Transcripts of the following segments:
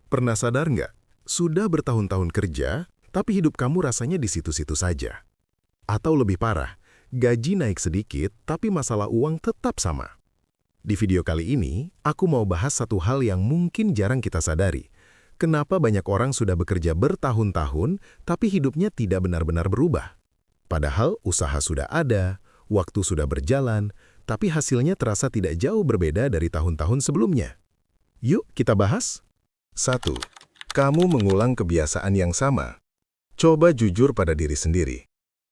Pernah sadar nggak? Sudah bertahun-tahun kerja, tapi hidup kamu rasanya di situ-situ saja. Atau lebih parah, gaji naik sedikit, tapi masalah uang tetap sama. Di video kali ini, aku mau bahas satu hal yang mungkin jarang kita sadari. Kenapa banyak orang sudah bekerja bertahun-tahun, tapi hidupnya tidak benar-benar berubah? Padahal usaha sudah ada, waktu sudah berjalan, tapi hasilnya terasa tidak jauh berbeda dari tahun-tahun sebelumnya. Yuk kita bahas. 1. Kamu mengulang kebiasaan yang sama. Coba jujur pada diri sendiri.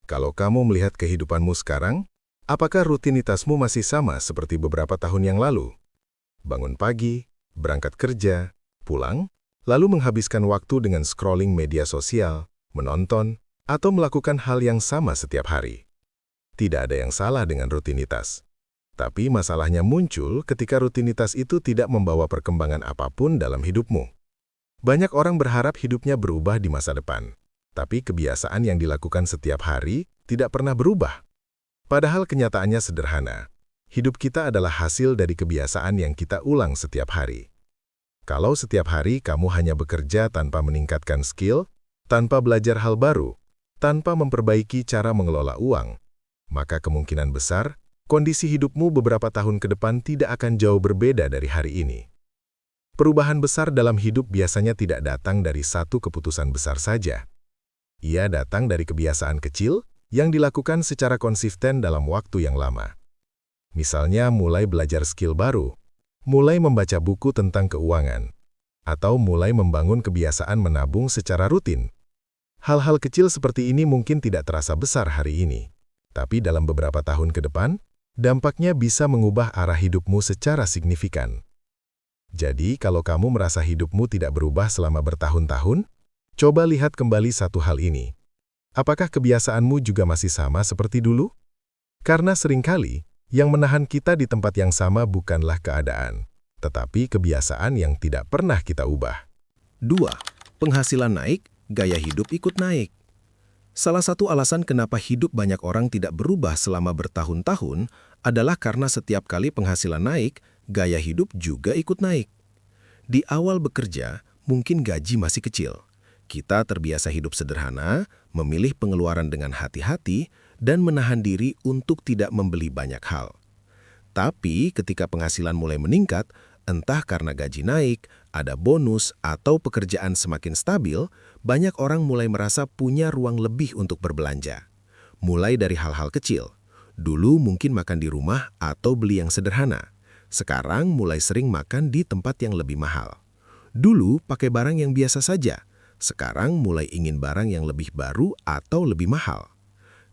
Kalau kamu melihat kehidupanmu sekarang, apakah rutinitasmu masih sama seperti beberapa tahun yang lalu? Bangun pagi, berangkat kerja, pulang, lalu menghabiskan waktu dengan scrolling media sosial, menonton, atau melakukan hal yang sama setiap hari. Tidak ada yang salah dengan rutinitas. Tapi masalahnya muncul ketika rutinitas itu tidak membawa perkembangan apapun dalam hidupmu. Banyak orang berharap hidupnya berubah di masa depan, tapi kebiasaan yang dilakukan setiap hari tidak pernah berubah. Padahal kenyataannya sederhana. Hidup kita adalah hasil dari kebiasaan yang kita ulang setiap hari. Kalau setiap hari kamu hanya bekerja tanpa meningkatkan skill, tanpa belajar hal baru, tanpa memperbaiki cara mengelola uang, maka kemungkinan besar kondisi hidupmu beberapa tahun ke depan tidak akan jauh berbeda dari hari ini. Perubahan besar dalam hidup biasanya tidak datang dari satu keputusan besar saja. Ia datang dari kebiasaan kecil yang dilakukan secara konsisten dalam waktu yang lama. Misalnya mulai belajar skill baru, mulai membaca buku tentang keuangan, atau mulai membangun kebiasaan menabung secara rutin. Hal-hal kecil seperti ini mungkin tidak terasa besar hari ini, tapi dalam beberapa tahun ke depan, dampaknya bisa mengubah arah hidupmu secara signifikan. Jadi, kalau kamu merasa hidupmu tidak berubah selama bertahun-tahun, coba lihat kembali satu hal ini. Apakah kebiasaanmu juga masih sama seperti dulu? Karena seringkali, yang menahan kita di tempat yang sama bukanlah keadaan, tetapi kebiasaan yang tidak pernah kita ubah. 2. Penghasilan naik, gaya hidup ikut naik. Salah satu alasan kenapa hidup banyak orang tidak berubah selama bertahun-tahun adalah karena setiap kali penghasilan naik, gaya hidup juga ikut naik. Di awal bekerja, mungkin gaji masih kecil. Kita terbiasa hidup sederhana, memilih pengeluaran dengan hati-hati, dan menahan diri untuk tidak membeli banyak hal. Tapi ketika penghasilan mulai meningkat, entah karena gaji naik, ada bonus, atau pekerjaan semakin stabil, banyak orang mulai merasa punya ruang lebih untuk berbelanja. Mulai dari hal-hal kecil. Dulu mungkin makan di rumah atau beli yang sederhana. Sekarang mulai sering makan di tempat yang lebih mahal. Dulu pakai barang yang biasa saja. Sekarang mulai ingin barang yang lebih baru atau lebih mahal.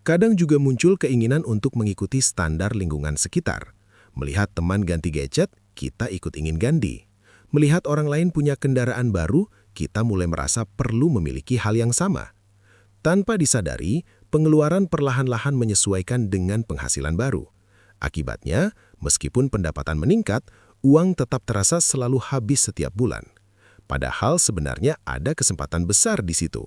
Kadang juga muncul keinginan untuk mengikuti standar lingkungan sekitar. Melihat teman ganti gadget, kita ikut ingin ganti. Melihat orang lain punya kendaraan baru, kita mulai merasa perlu memiliki hal yang sama. Tanpa disadari, pengeluaran perlahan-lahan menyesuaikan dengan penghasilan baru. Akibatnya, meskipun pendapatan meningkat, uang tetap terasa selalu habis setiap bulan. Padahal sebenarnya ada kesempatan besar di situ.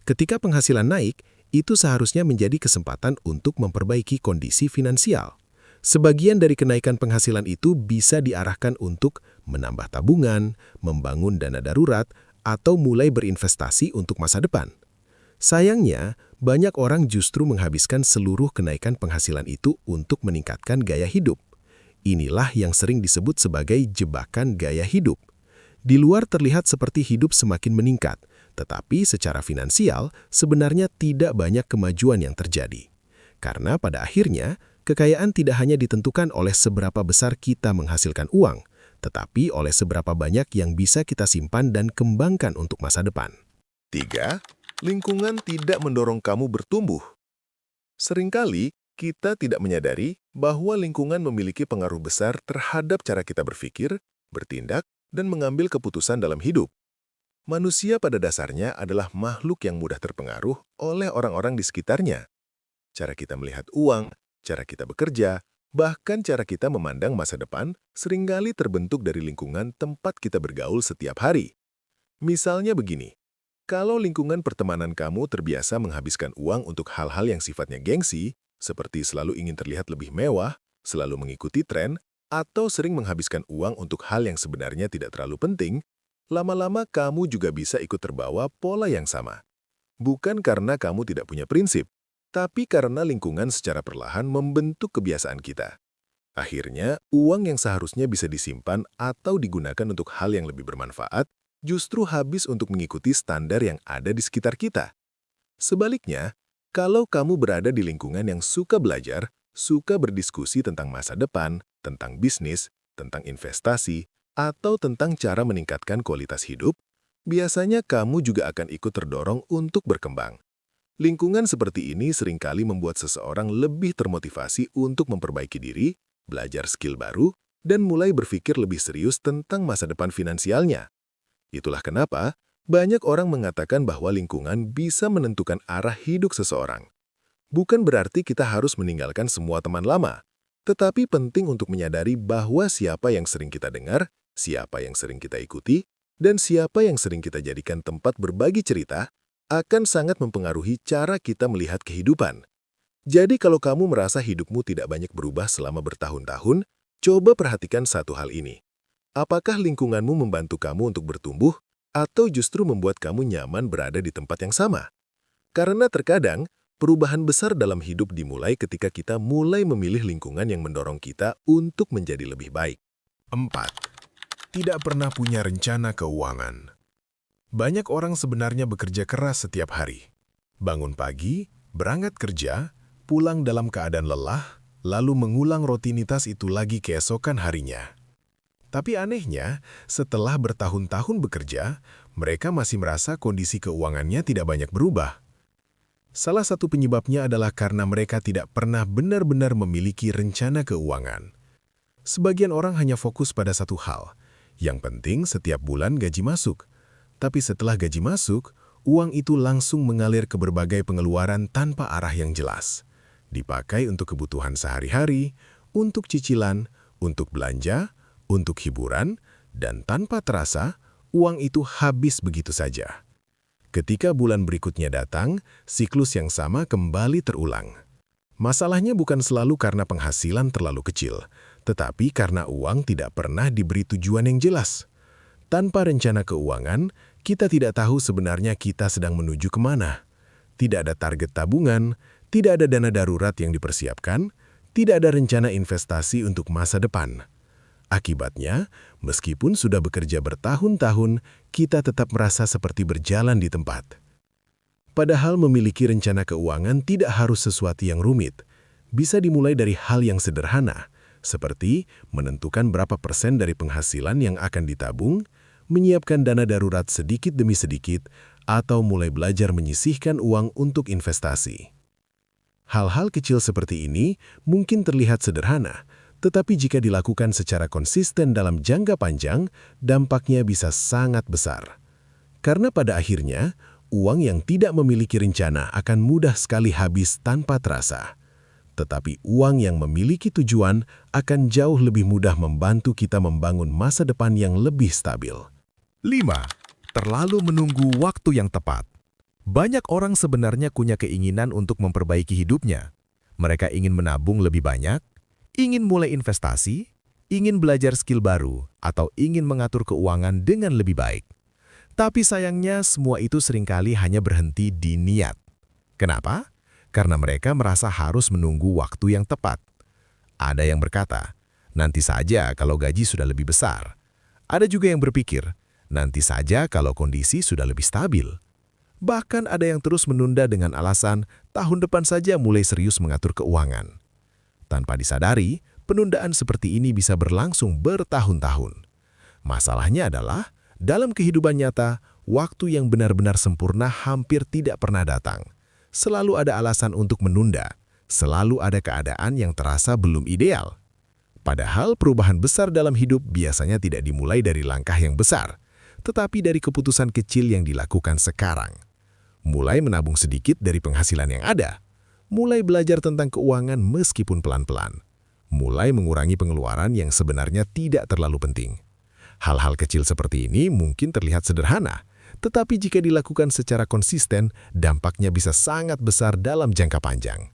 Ketika penghasilan naik, itu seharusnya menjadi kesempatan untuk memperbaiki kondisi finansial. Sebagian dari kenaikan penghasilan itu bisa diarahkan untuk menambah tabungan, membangun dana darurat, atau mulai berinvestasi untuk masa depan. Sayangnya, banyak orang justru menghabiskan seluruh kenaikan penghasilan itu untuk meningkatkan gaya hidup. Inilah yang sering disebut sebagai jebakan gaya hidup. Di luar terlihat seperti hidup semakin meningkat, tetapi secara finansial sebenarnya tidak banyak kemajuan yang terjadi. Karena pada akhirnya, kekayaan tidak hanya ditentukan oleh seberapa besar kita menghasilkan uang, tetapi oleh seberapa banyak yang bisa kita simpan dan kembangkan untuk masa depan. 3. Lingkungan tidak mendorong kamu bertumbuh. Seringkali, kita tidak menyadari bahwa lingkungan memiliki pengaruh besar terhadap cara kita berpikir, bertindak, dan mengambil keputusan dalam hidup. Manusia pada dasarnya adalah makhluk yang mudah terpengaruh oleh orang-orang di sekitarnya. Cara kita melihat uang, cara kita bekerja, bahkan cara kita memandang masa depan seringkali terbentuk dari lingkungan tempat kita bergaul setiap hari. Misalnya begini, kalau lingkungan pertemanan kamu terbiasa menghabiskan uang untuk hal-hal yang sifatnya gengsi, seperti selalu ingin terlihat lebih mewah, selalu mengikuti tren, atau sering menghabiskan uang untuk hal yang sebenarnya tidak terlalu penting, Lama-lama kamu juga bisa ikut terbawa pola yang sama. Bukan karena kamu tidak punya prinsip, tapi karena lingkungan secara perlahan membentuk kebiasaan kita. Akhirnya, uang yang seharusnya bisa disimpan atau digunakan untuk hal yang lebih bermanfaat, justru habis untuk mengikuti standar yang ada di sekitar kita. Sebaliknya, kalau kamu berada di lingkungan yang suka belajar, suka berdiskusi tentang masa depan, tentang bisnis, tentang investasi, atau tentang cara meningkatkan kualitas hidup, biasanya kamu juga akan ikut terdorong untuk berkembang. Lingkungan seperti ini seringkali membuat seseorang lebih termotivasi untuk memperbaiki diri, belajar skill baru, dan mulai berpikir lebih serius tentang masa depan finansialnya. Itulah kenapa banyak orang mengatakan bahwa lingkungan bisa menentukan arah hidup seseorang. Bukan berarti kita harus meninggalkan semua teman lama, tetapi penting untuk menyadari bahwa siapa yang sering kita dengar, siapa yang sering kita ikuti, dan siapa yang sering kita jadikan tempat berbagi cerita, akan sangat mempengaruhi cara kita melihat kehidupan. Jadi kalau kamu merasa hidupmu tidak banyak berubah selama bertahun-tahun, coba perhatikan satu hal ini. Apakah lingkunganmu membantu kamu untuk bertumbuh, atau justru membuat kamu nyaman berada di tempat yang sama? Karena terkadang, perubahan besar dalam hidup dimulai ketika kita mulai memilih lingkungan yang mendorong kita untuk menjadi lebih baik. 4. Tidak pernah punya rencana keuangan. Banyak orang sebenarnya bekerja keras setiap hari. Bangun pagi, berangkat kerja, pulang dalam keadaan lelah, lalu mengulang rutinitas itu lagi keesokan harinya. Tapi anehnya, setelah bertahun-tahun bekerja, mereka masih merasa kondisi keuangannya tidak banyak berubah. Salah satu penyebabnya adalah karena mereka tidak pernah benar-benar memiliki rencana keuangan. Sebagian orang hanya fokus pada satu hal. Yang penting setiap bulan gaji masuk. Tapi setelah gaji masuk, uang itu langsung mengalir ke berbagai pengeluaran tanpa arah yang jelas. Dipakai untuk kebutuhan sehari-hari, untuk cicilan, untuk belanja, untuk hiburan, dan tanpa terasa, uang itu habis begitu saja. Ketika bulan berikutnya datang, siklus yang sama kembali terulang. Masalahnya bukan selalu karena penghasilan terlalu kecil, tetapi karena uang tidak pernah diberi tujuan yang jelas. Tanpa rencana keuangan, kita tidak tahu sebenarnya kita sedang menuju kemana. Tidak ada target tabungan, tidak ada dana darurat yang dipersiapkan, tidak ada rencana investasi untuk masa depan. Akibatnya, meskipun sudah bekerja bertahun-tahun, kita tetap merasa seperti berjalan di tempat. Padahal memiliki rencana keuangan tidak harus sesuatu yang rumit. Bisa dimulai dari hal yang sederhana, seperti menentukan berapa persen dari penghasilan yang akan ditabung, menyiapkan dana darurat sedikit demi sedikit, atau mulai belajar menyisihkan uang untuk investasi. Hal-hal kecil seperti ini mungkin terlihat sederhana, tetapi jika dilakukan secara konsisten dalam jangka panjang, dampaknya bisa sangat besar. Karena pada akhirnya, uang yang tidak memiliki rencana akan mudah sekali habis tanpa terasa. Tetapi uang yang memiliki tujuan akan jauh lebih mudah membantu kita membangun masa depan yang lebih stabil. 5. Terlalu menunggu waktu yang tepat. Banyak orang sebenarnya punya keinginan untuk memperbaiki hidupnya. Mereka ingin menabung lebih banyak, ingin mulai investasi, ingin belajar skill baru, atau ingin mengatur keuangan dengan lebih baik. Tapi sayangnya semua itu seringkali hanya berhenti di niat. Kenapa? Karena mereka merasa harus menunggu waktu yang tepat. Ada yang berkata, nanti saja kalau gaji sudah lebih besar. Ada juga yang berpikir, nanti saja kalau kondisi sudah lebih stabil. Bahkan ada yang terus menunda dengan alasan tahun depan saja mulai serius mengatur keuangan. Tanpa disadari, penundaan seperti ini bisa berlangsung bertahun-tahun. Masalahnya adalah, dalam kehidupan nyata, waktu yang benar-benar sempurna hampir tidak pernah datang. Selalu ada alasan untuk menunda, selalu ada keadaan yang terasa belum ideal. Padahal perubahan besar dalam hidup biasanya tidak dimulai dari langkah yang besar, tetapi dari keputusan kecil yang dilakukan sekarang. Mulai menabung sedikit dari penghasilan yang ada, mulai belajar tentang keuangan meskipun pelan-pelan, mulai mengurangi pengeluaran yang sebenarnya tidak terlalu penting. Hal-hal kecil seperti ini mungkin terlihat sederhana, tetapi jika dilakukan secara konsisten, dampaknya bisa sangat besar dalam jangka panjang.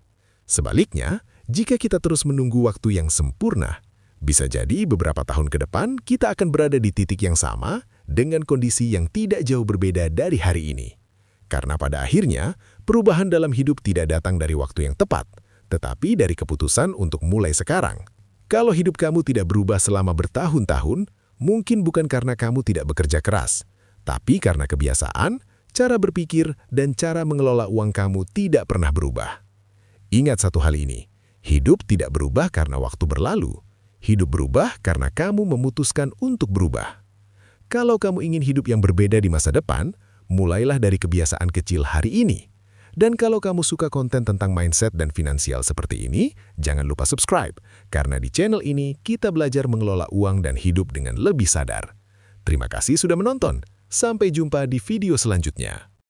Sebaliknya, jika kita terus menunggu waktu yang sempurna, bisa jadi beberapa tahun ke depan kita akan berada di titik yang sama dengan kondisi yang tidak jauh berbeda dari hari ini. Karena pada akhirnya, perubahan dalam hidup tidak datang dari waktu yang tepat, tetapi dari keputusan untuk mulai sekarang. Kalau hidup kamu tidak berubah selama bertahun-tahun, mungkin bukan karena kamu tidak bekerja keras, tapi karena kebiasaan, cara berpikir, dan cara mengelola uang kamu tidak pernah berubah. Ingat satu hal ini, hidup tidak berubah karena waktu berlalu. Hidup berubah karena kamu memutuskan untuk berubah. Kalau kamu ingin hidup yang berbeda di masa depan, mulailah dari kebiasaan kecil hari ini. Dan kalau kamu suka konten tentang mindset dan finansial seperti ini, jangan lupa subscribe, karena di channel ini kita belajar mengelola uang dan hidup dengan lebih sadar. Terima kasih sudah menonton. Sampai jumpa di video selanjutnya.